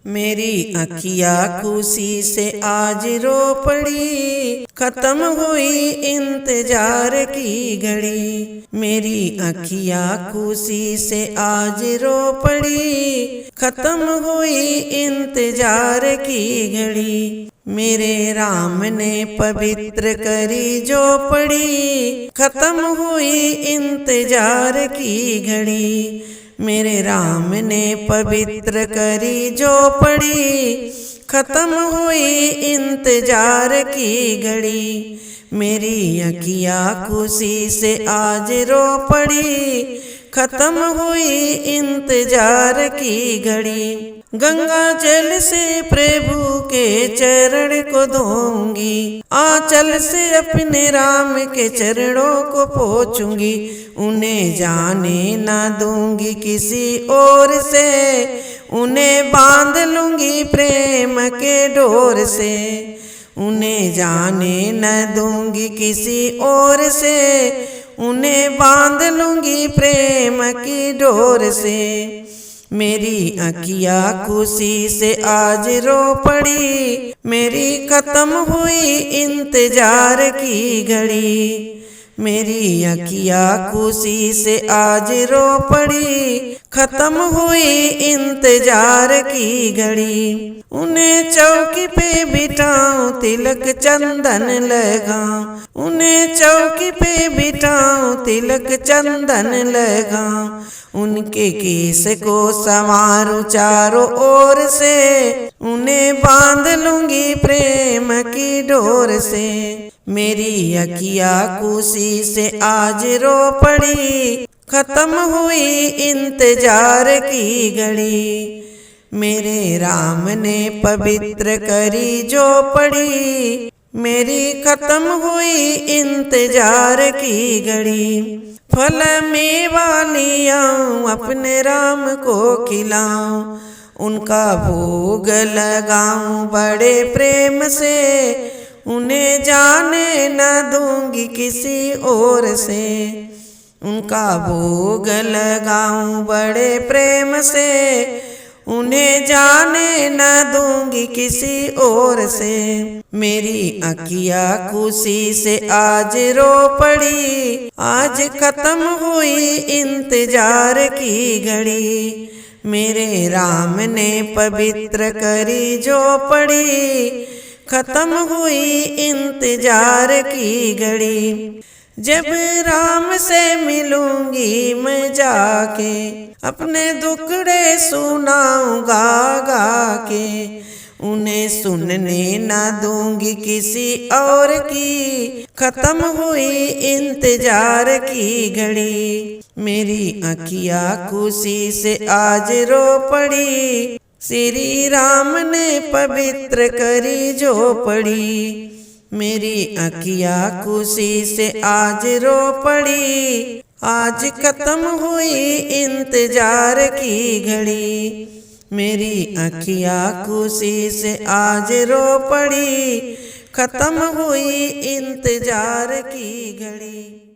मेरी अखिया खुशी से आज रो पड़ी, खत्म हुई इंतजार की घड़ी। मेरी अखिया खुशी से आज रो पड़ी, खत्म हुई इंतजार की घड़ी। मेरे राम ने पवित्र करी जो पड़ी, खत्म हुई इंतजार की घड़ी। मेरे राम ने पवित्र करी जो पड़ी, खत्म हुई इंतजार की घड़ी। मेरी अखिया खुशी से आज रो पड़ी, खत्म हुई इंतजार की घड़ी। गंगा जल से प्रभु के चरण को धोऊंगी, आंचल से अपने राम के चरणों को पोंछूंगी। उन्हें जाने न दूंगी किसी और से, उन्हें बांध लूंगी प्रेम के डोर से। उन्हें जाने न दूंगी किसी और से, उन्हें बांध लूंगी प्रेम की डोर से। मेरी अखिया खुशी से आज रो पड़ी, मेरी खत्म हुई इंतजार की घड़ी। मेरी अखिया खुशी से आज रो पड़ी, खत्म हुई इंतजार की घड़ी। उन्हें चौकी पे बिठाऊं तिलक चंदन लगाऊं, उन्हें चौकी पे बिठाऊं तिलक चंदन लगाऊं। उनके केस को संवारूं चारों ओर से, उन्हें बांध लूंगी प्रेम की डोर से। मेरी अखिया खुशी से आज रो पड़ी, खत्म हुई इंतजार की घड़ी। मेरे राम ने पवित्र करी जो पड़ी, मेरी खत्म हुई इंतजार की घड़ी। फल मेवा लियाऊं अपने राम को खिलाऊं, उनका भोग लगाऊं बड़े प्रेम से। उन्हें जाने न दूंगी किसी और से, उनका भोग लगाऊं बड़े प्रेम से। उन्हें जाने न दूंगी किसी और से। मेरी अखिया खुशी से आज रो पड़ी, आज खत्म हुई इंतजार की घड़ी। मेरे राम ने पवित्र करी जो पड़ी, खत्म हुई इंतजार की घड़ी। जब राम से मिलूंगी मैं जाके, अपने दुखड़े सुनाऊंगा गा के। उन्हें सुनने न दूंगी किसी और की, खत्म हुई इंतजार की घड़ी। मेरी अखिया खुशी से आज रो पड़ी, श्री राम ने पवित्र करी जो पड़ी। मेरी अखिया खुशी से आज रो पड़ी, आज खत्म हुई इंतजार की घड़ी। मेरी अखिया खुशी से आज रो पड़ी, खत्म हुई इंतजार की घड़ी।